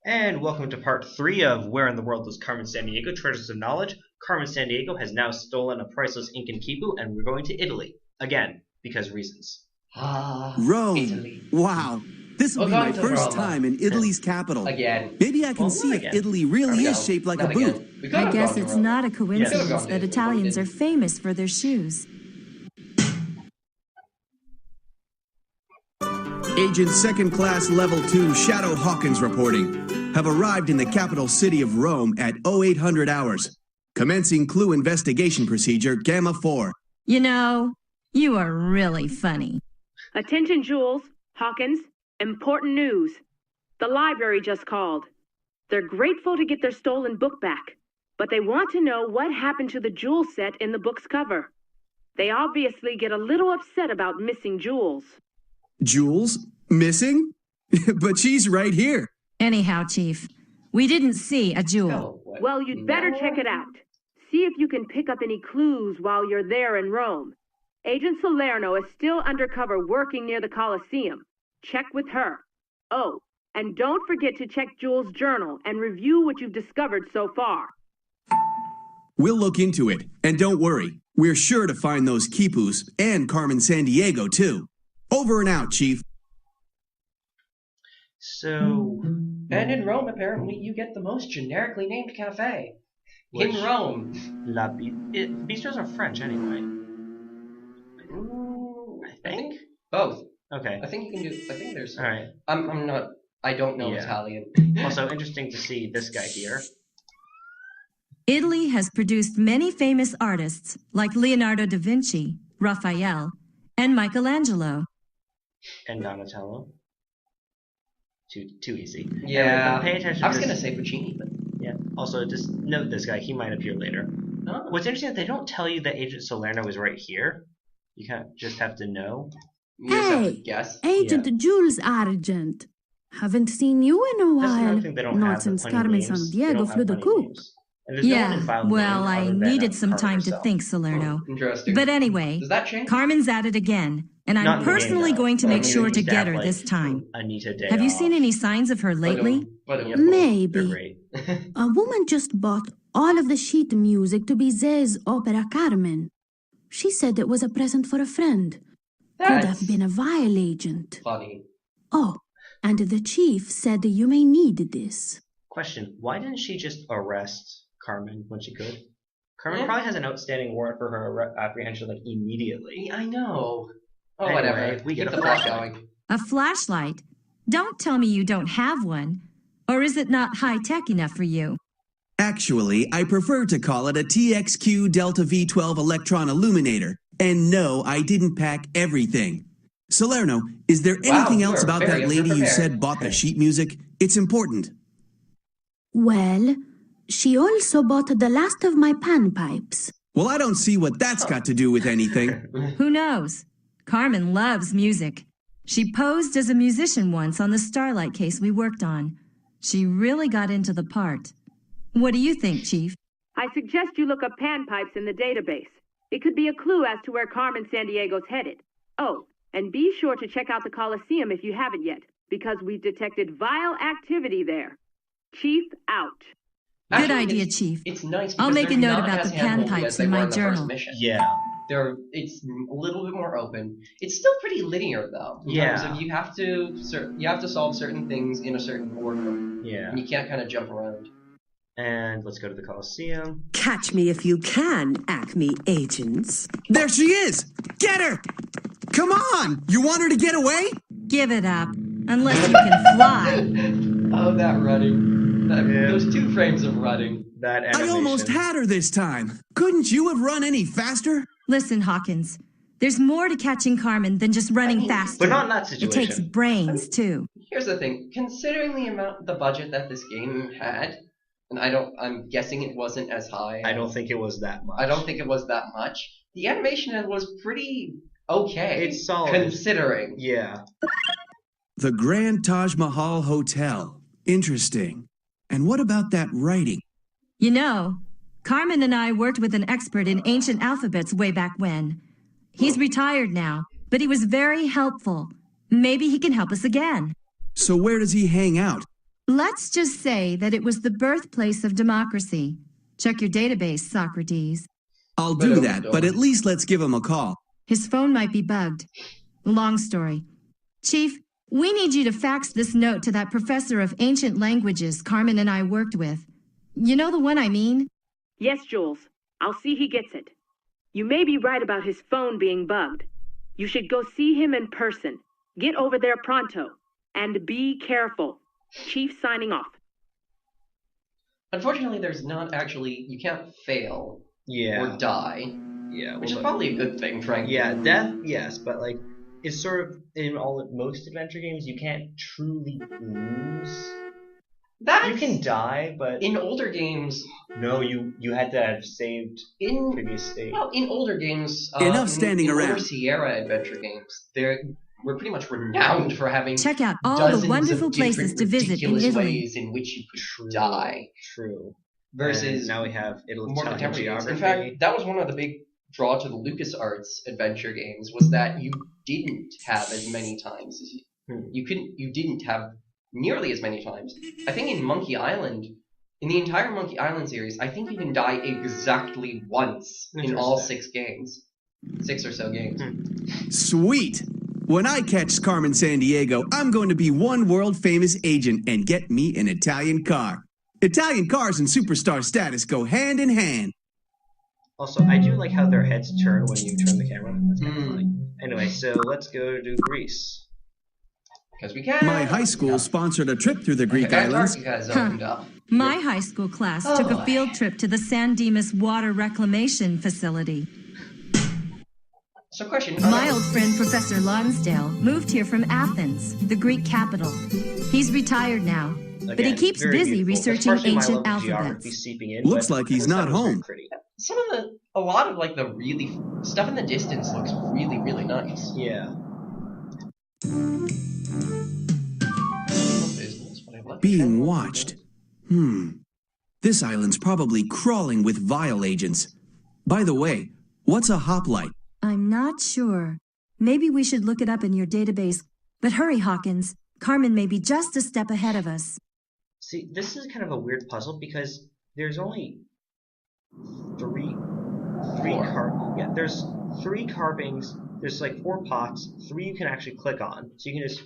And welcome to part 3 of Where in the World is Carmen Sandiego? Treasures of Knowledge. Carmen Sandiego has now stolen a priceless Incan quipu, and we're going to Italy. Again, because reasons. Rome. Italy. Wow. This will be my first Roma. time in Italy's capital. Again. Maybe I can see if again. Italy really is shaped like a boot. I guess it's not a coincidence that Italians are famous for their shoes. Agent Second Class Level 2 Shadow Hawkins reporting. Have arrived in the capital city of Rome at 0800 hours. Commencing clue investigation procedure Gamma 4. You know, you are really funny. Attention, Jules, Hawkins. Important news. The library just called. They're grateful to get their stolen book back, but they want to know what happened to the jewel set in the book's cover. They obviously get a little upset about missing Jules. Jules? Missing? But she's right here. Anyhow, Chief, we didn't see a jewel. Well, you'd better check it out. See if you can pick up any clues while you're there in Rome. Agent Salerno is still undercover working near the Colosseum. Check with her. Oh, and don't forget to check Jules' journal and review what you've discovered so far. We'll look into it. And don't worry, we're sure to find those quipus and Carmen Sandiego, too. Over and out, Chief. So, And in Rome, apparently, you get the most generically named cafe. Which- In Rome. bistros are French anyway. I think? Both. Okay. I think you can do. I think there's. Alright. I'm not. I don't know Yeah. Italian. Also, interesting to see this guy here. Italy has produced many famous artists like Leonardo da Vinci, Raphael, and Michelangelo. And Donatello. Too easy. Yeah. Pay attention I was to gonna this. say Puccini, but Yeah. Also, just note this guy. He might appear later. oh. What's interesting is they don't tell you that Agent Salerno is right here. You kind of just have to know. You just have to Hey, guess. Agent Jules Argent. Haven't seen you in a That's while. another thing they don't Not have. since the Carmen punny names. They Sandiego don't have flew the punny coop. names. And there's no one in Yeah, file well, name I other than, needed some Carmen time to herself. think, Salerno. Interesting. But anyway, Does that change? Carmen's at it again, and Not in I'm the game, personally though. going to But make I mean, sure we to used to get have, her this time. Anita Day Have you off. seen any signs of her lately? But Yeah. Maybe. They're great. A woman just bought all of the sheet music to be Zé's opera Carmen. She said it was a present for a friend. Could have been a vial agent. funny. Oh, and the chief said you may need this. Question: why didn't she just arrest Carmen when she could? Carmen Yeah. probably has an outstanding warrant for her apprehension, like immediately. I know. Oh, Anyway, whatever. we get Keep a the plot flashlight. going. A flashlight? Don't tell me you don't have one. Or is it not high-tech enough for you? Actually, I prefer to call it a TXQ Delta V12 electron illuminator. And no, I didn't pack everything. Salerno, is there anything you else are about very that lady you underprepared. said bought the sheet music? It's important. Well, she also bought the last of my panpipes. Well, I don't see what that's got to do with anything. Who knows? Carmen loves music. She posed as a musician once on the Starlight case we worked on. She really got into the part. What do you think, Chief? I suggest you look up panpipes in the database. It could be a clue as to where Carmen Sandiego's headed. Oh, and be sure to check out the Colosseum if you haven't yet, because we've detected vile activity there. Chief out. Good Actually, idea, it's- Chief. It's nice. I'll because make a they're note not about as the hand-holdy panpipes as they in were my the first journal. mission. Yeah. It's a little bit more open. It's still pretty linear though. In terms Yeah. of you have to solve certain things in a certain order, Yeah. and you can't kind of jump around. And let's go to the Colosseum. Catch me if you can, Acme agents. There she is! Get her! Come on! You want her to get away? Give it up. Unless you can fly. Oh, that running. Yeah. Those 2 frames of running. That I animation. almost had her this time. Couldn't you have run any faster? Listen, Hawkins. There's more to catching Carmen than just running faster. But not in that It situation. takes brains, too. Here's the thing. Considering the budget that this game had, and I'm guessing it wasn't as high. I don't think it was that much. I don't think it was that much. The animation was pretty okay. It's solid. Considering. Yeah. The Grand Taj Mahal Hotel. Interesting. And what about that writing? You know, Carmen and I worked with an expert in ancient alphabets way back when. He's retired now, but he was very helpful. Maybe he can help us again. So where does he hang out? Let's just say that it was the birthplace of democracy. Check your database, Socrates. I'll do that, but at least let's give him a call. His phone might be bugged. Long story. Chief, we need you to fax this note to that professor of ancient languages Carmen and I worked with. You know the one I mean? Yes, Jules. I'll see he gets it. You may be right about his phone being bugged. You should go see him in person. Get over there pronto. And be careful. Chief signing off. Unfortunately, there's not actually... You can't fail Yeah. or die. Yeah. Which is probably a good thing, frankly. Yeah, death, yes, but like, it's sort of, in most adventure games, you can't truly lose. You can die, but... In older games... No, you had to have saved in previous state. Well, in older games... Enough standing in around. older Sierra adventure games, we're pretty much renowned for having Check out all dozens the wonderful of places to visit in ridiculous Italy. ways in which you could die. True. Versus And now we have Italy more contemporary games. In geography. fact, that was one of the big draw to the LucasArts adventure games, was that you didn't have as many times as you didn't have nearly as many times. I think in Monkey Island, in the entire Monkey Island series, I think you can die exactly once in all 6 games. 6 or so games. Sweet! When I catch Carmen Sandiego, I'm going to be one world-famous agent and get me an Italian car. Italian cars and superstar status go hand in hand. Also, I do like how their heads turn when you turn the camera. That's kind of funny. Anyway, so let's go to Greece. Because we can. My high school sponsored a trip through the Greek islands. Antarctica has opened up. My high school class took a field trip to the San Dimas Water Reclamation Facility. So question. My old friend Professor Lonsdale moved here from Athens, the Greek capital. He's retired now, but he Again, keep very busy beautiful. researching Especially my ancient love of geography alphabets. seeping in, Looks but like he's this not stuff was very home. pretty. A lot of like the really stuff in the distance looks really, really nice. Yeah. Being watched. This island's probably crawling with vile agents. By the way, what's a hoplite? I'm not sure. Maybe we should look it up in your database. But hurry, Hawkins. Carmen may be just a step ahead of us. See, this is kind of a weird puzzle because there's only there's 3 carvings, there's like 4 pots, 3 you can actually click on. So you can just...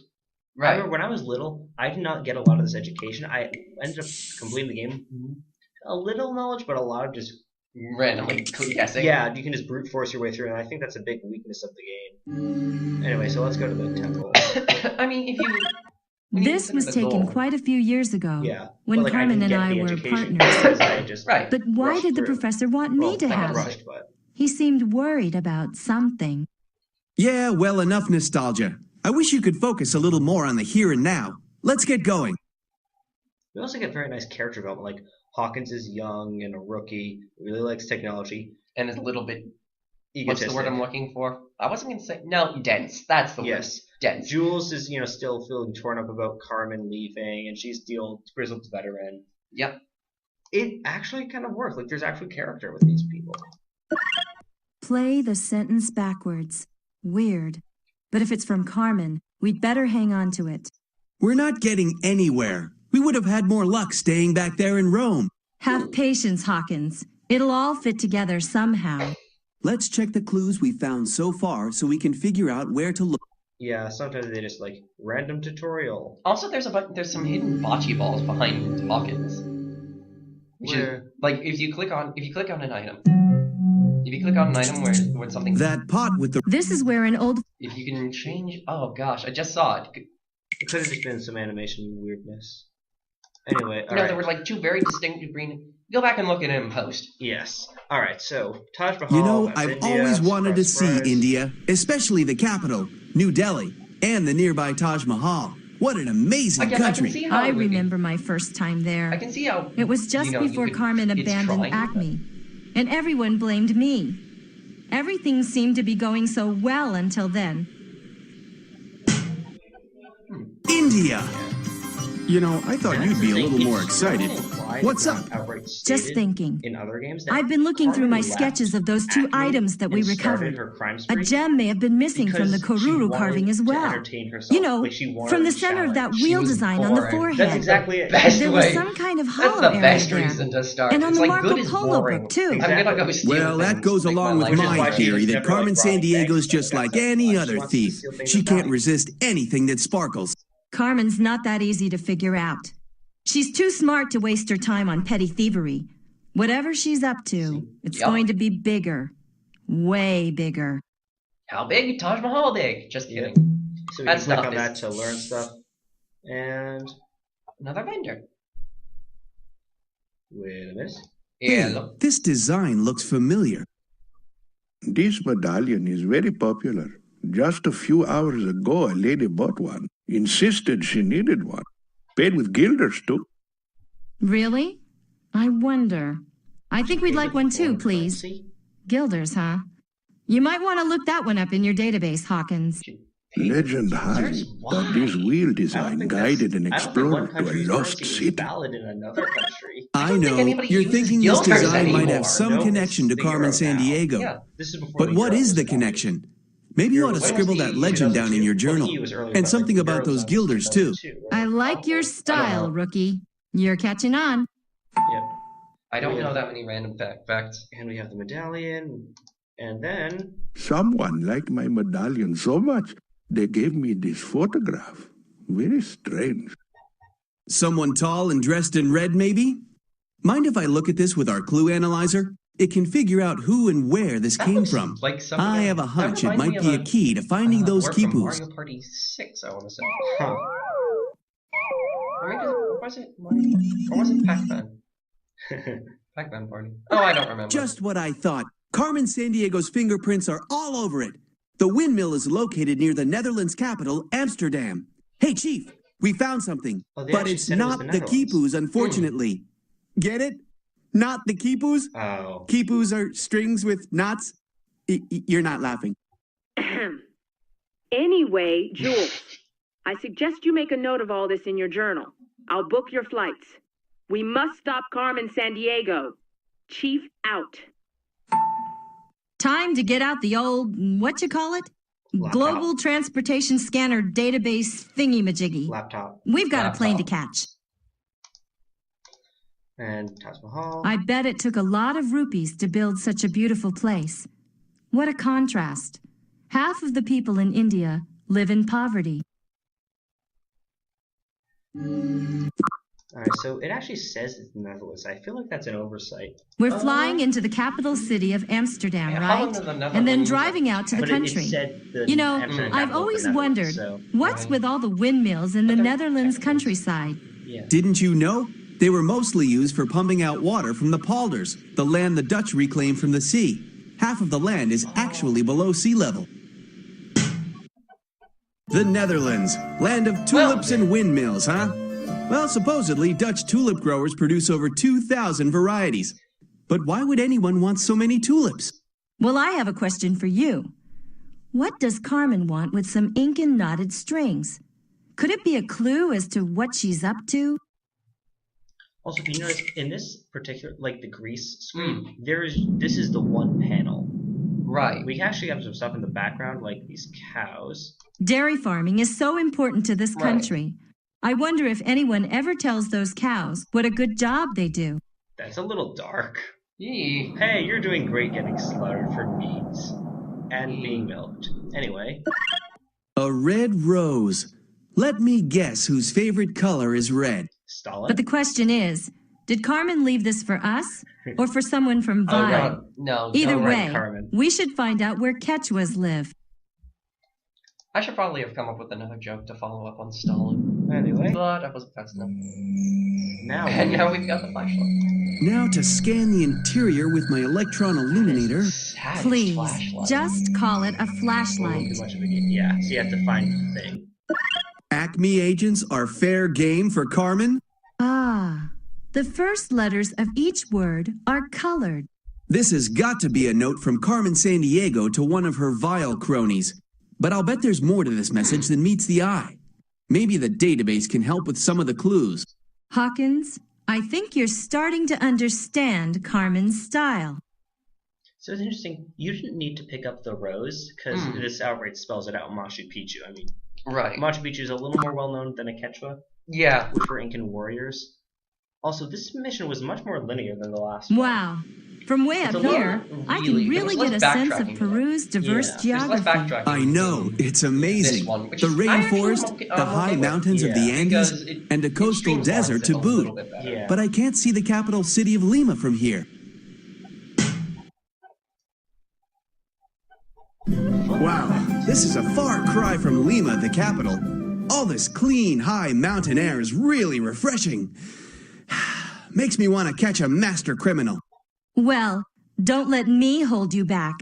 Right. I remember when I was little, I did not get a lot of this education. I ended up completing the game a little knowledge, but a lot of just... randomly guessing. Yeah, you can just brute force your way through, and I think that's a big weakness of the game. Anyway, so let's go to the temple. I mean, if you... This was taken quite a few years ago, Yeah. when but, like, Carmen I and didn't I get the were education partners. because I just Right. But why rushed did the through. professor want me to Not have it? rushed, but... He seemed worried about something. Yeah, well, enough nostalgia. I wish you could focus a little more on the here and now. Let's get going. We also get very nice character development, like Hawkins is young and a rookie, really likes technology. And is a little bit... What's Egotistic. the word I'm looking for? I wasn't going to say... No, dense. That's the word. Yes. Dense. Jules is, still feeling torn up about Carmen leaving, and she's the old grizzled veteran. Yep. It actually kind of works. Like, there's actual character with these people. Play the sentence backwards. Weird. But if it's from Carmen, we'd better hang on to it. We're not getting anywhere. We would have had more luck staying back there in Rome. Have patience, Hawkins. It'll all fit together somehow. Let's check the clues we found so far so we can figure out where to look. Yeah, sometimes they just, random tutorial. Also, there's some hidden bocce balls behind Hawkins. Which is, if you click on an item... If you click on an item where something... That pot with the... This is where an old... If you can change... Oh, gosh, I just saw it. It could have just been some animation weirdness. Anyway, No, there were, 2 very distinct green... Go back and look at it in post. Yes. Alright, so, Taj Mahal... You know, that's I've India, always wanted to see surprise. India, especially the capital, New Delhi, and the nearby Taj Mahal. What an amazing I country. can see how I it would be. remember my first time there. I can see how... It was just before Carmen abandoned Acme. And everyone blamed me. Everything seemed to be going so well until then. India! You know, I thought That's you'd be the a thing, little more it's excited. so implied What's it's up? not outright just stated thinking. in other games. That I've been looking through my Carmen left sketches of those two Acme items that we and started recovered. her crime A spree gem may have been missing from the because she Koruru wanted carving as to well. entertain herself. You know, Like, she wanted from the a center of that challenge. wheel was design on the boring. forehead. That's exactly it. Best There was way. some kind of That's hollow the area best there. reason to start. And on It's the like, Marco good is Polo boring. book, too. I'm gonna go steal Well, that things goes to make along with life Which is my why better. she theory was that never, Carmen like, robbing Sandiego is banks, just but like that's any why she other wants to thief. steal things She with can't value. resist anything that sparkles. Carmen's not that easy to figure out. She's too smart to waste her time on petty thievery. Whatever she's up to, it's Yup. going to be bigger. Way bigger. How big? Taj Mahal big. Just kidding. So we That can click stuff on that is- to learn stuff. And Another vendor. wait a minute. Yeah, Hey, look. this design looks familiar. This medallion is very popular. Just a few hours ago, a lady bought one. Insisted she needed one. Paid with guilders, too. Really? I wonder. I think we'd like one too, please. Currency? Guilders, huh? You might want to look that one up in your database, Hawkins. Legend has it that this wheel design guided an explorer to a lost city. Valid in another country. I don't think know, anybody you're uses thinking this guilders design might anymore. have some No, connection to it's the Carmen euro now. Sandiego. Yeah. This is before But the what euro is was the founded. connection? Maybe you ought to What scribble was that the legend down in your 2002? journal. Well, he was earlier, And but, something like, about those Eurozone guilders, too. 2002, I right? like your style, rookie. You're catching on. Yep. I don't know that many random facts. And we have the medallion. And then Someone liked my medallion so much, they gave me this photograph. Very strange. Someone tall and dressed in red, maybe? Mind if I look at this with our clue analyzer? It can figure out who and where this That came looks from. like something I else. have a That hunch it reminds might me be of a key to finding those word from quipus. Mario Party 6, I want to say. huh. Or was it Pac-Man? Pac-Man Party. Oh, I don't remember. Just what I thought. Carmen Sandiego's fingerprints are all over it. The windmill is located near the Netherlands capital, Amsterdam. Hey, Chief, we found something. Oh, they But actually it's said it was not the the Netherlands. quipus, unfortunately. Get it? Not the quipus? Oh. Quipus are strings with knots? You're not laughing. Anyway, Jules, I suggest you make a note of all this in your journal. I'll book your flights. We must stop Carmen Sandiego. Chief out. Time to get out the old, what you call it? Laptop. Global Transportation Scanner Database thingy-majiggy. Laptop. We've got a plane to Laptop. catch. And Taj Mahal. I bet it took a lot of rupees to build such a beautiful place. What a contrast. Half of the people in India live in poverty. Alright, so it actually says it's the Netherlands. I feel like that's an oversight. We're flying into the capital city of Amsterdam, Yeah, how long right? does the And then Netherlands- driving out to the But country. It said the You know, Amsterdam I've capital of always the Netherlands, wondered, so, what's with all the windmills in the But they're Netherlands technically- countryside? yeah. Didn't you know? They were mostly used for pumping out water from the polders, the land the Dutch reclaimed from the sea. Half of the land is actually below sea level. The Netherlands, land of tulips and windmills, huh? Well, supposedly, Dutch tulip growers produce over 2,000 varieties. But why would anyone want so many tulips? Well, I have a question for you. What does Carmen want with some Incan knotted strings? Could it be a clue as to what she's up to? Also, if you notice, in this particular, like the Greece screen, this is the one panel. Right. We actually have some stuff in the background, like these cows. Dairy farming is so important to this Right. country. I wonder if anyone ever tells those cows what a good job they do. That's a little dark. Yee. Hey, you're doing great getting slaughtered for meat. And being milked. Anyway. A red rose. Let me guess whose favorite color is red. Stalin? But the question is, did Carmen leave this for us or for someone from Oh, Vine? right. No. Either no, right, way, Carmen. we should find out where Quechuas live. I should probably have come up with another joke to follow up on Stalin. Anyway. But I wasn't fast enough. Now And now we've got the flashlight. Now to scan the interior with my electron illuminator. Sad Please, flashlight. just call it a a little flashlight. too much of a game. Yeah, so you have to find the thing. Acme agents are fair game for Carmen? Ah, the first letters of each word are colored. This has got to be a note from Carmen Sandiego to one of her vile cronies. But I'll bet there's more to this message than meets the eye. Maybe the database can help with some of the clues. Hawkins, I think you're starting to understand Carmen's style. So it's interesting. You didn't need to pick up the rose because this outright spells it out Machu Picchu. I mean, right. Machu Picchu is a little more well known than a Quechua. Yeah. Which were Incan warriors. Also, this mission was much more linear than the last one. Wow. From way up here, I can really get a sense of Peru's diverse geography. I know, it's amazing. The rainforest, the high mountains of the Andes, and a coastal desert to boot. But I can't see the capital city of Lima from here. Wow, this is a far cry from Lima, the capital. All this clean, high mountain air is really refreshing. Makes me want to catch a master criminal. Well, don't let me hold you back.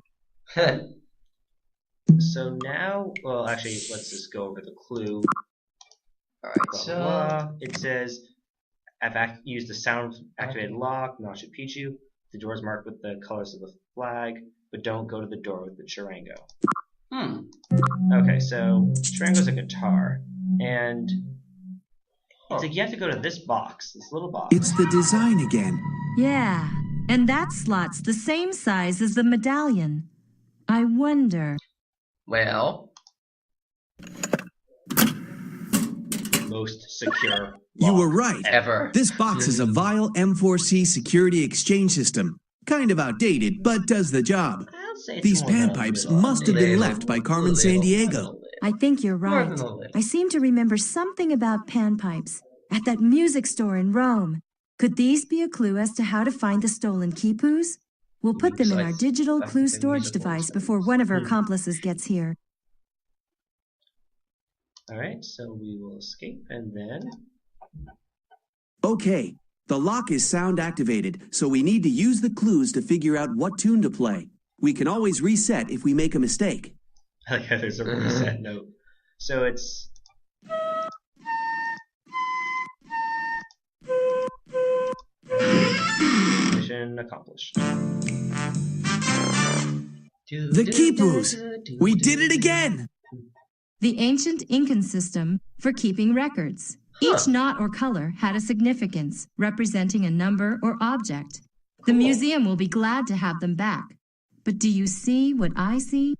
So now, well, actually, let's just go over the clue. Alright, so... It says, I've used the sound-activated lock, Machu Picchu. The door is marked with the colors of the flag, but don't go to the door with the charango. Okay, so charango's a guitar, and it's like you have to go to this box, this little box. It's the design again. Yeah, and that slot's the same size as the medallion. I wonder... Well... Most secure You were right. Ever. This box is a Vile M4C security exchange system. Kind of outdated, but does the job. These panpipes must have been left by Carmen Sandiego. I think you're right. I seem to remember something about panpipes at that music store in Rome. Could these be a clue as to how to find the stolen quipus? We'll put them in our digital clue storage device before one of our accomplices gets here. Alright, so we will escape and then... Okay, the lock is sound activated, so we need to use the clues to figure out what tune to play. We can always reset if we make a mistake. Okay, there's a reset note. So it's... Mission accomplished. The quipus! We did it again! The ancient Incan system for keeping records. Each knot or color had a significance, representing a number or object. The museum will be glad to have them back. But do you see what I see?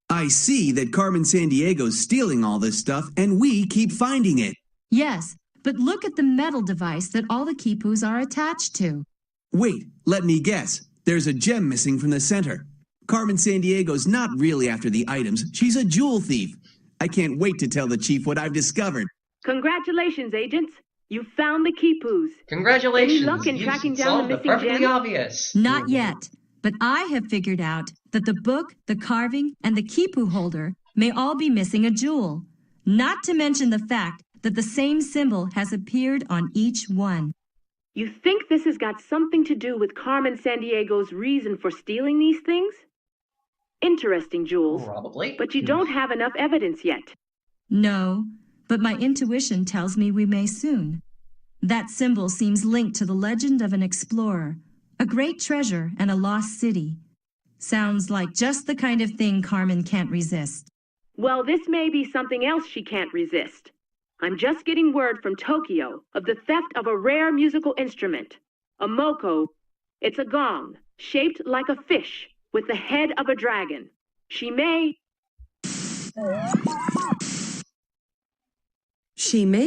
I see that Carmen Sandiego's stealing all this stuff, and we keep finding it. Yes, but look at the metal device that all the quipus are attached to. Wait, let me guess. There's a gem missing from the center. Carmen Sandiego's not really after the items. She's a jewel thief. I can't wait to tell the chief what I've discovered. Congratulations, agents. You found the quipus. Congratulations. Any luck in tracking down the missing perfectly gem? obvious. Not yet, but I have figured out that the book, the carving, and the quipu holder may all be missing a jewel. Not to mention the fact that the same symbol has appeared on each one. You think this has got something to do with Carmen Sandiego's reason for stealing these things? Interesting, Jules. Probably. But you don't have enough evidence yet. No, but my intuition tells me we may soon. That symbol seems linked to the legend of an explorer, a great treasure and a lost city. Sounds like just the kind of thing Carmen can't resist. Well, this may be something else she can't resist. I'm just getting word from Tokyo of the theft of a rare musical instrument, a moko. It's a gong, shaped like a fish, with the head of a dragon. She may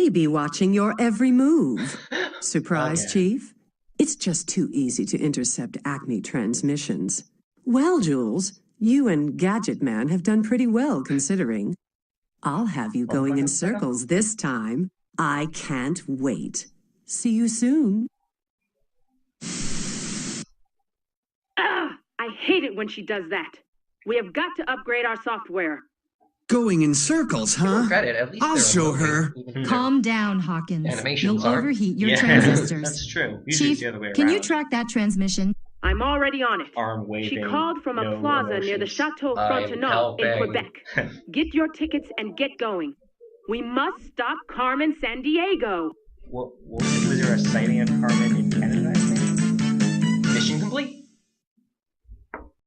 be watching your every move. Surprise, Chief? It's just too easy to intercept Acme transmissions. Well, Jules, you and Gadget Man have done pretty well considering. I'll have you going in circles this time. I can't wait. See you soon. I hate it when she does that. We have got to upgrade our software. Going in circles, huh? Credit, at least I'll show her. Calm down, Hawkins. Animations You'll overheat your transistors. That's true. Usually Chief, it's the other way can you around. track that transmission? I'm already on it. Arm waving. She called from a no plaza near the emotions. Chateau I'm Frontenac in helping. Quebec. Get your tickets and get going. We must stop Carmen Sandiego. Was there a sighting of Carmen in Canada, I think? Mission complete.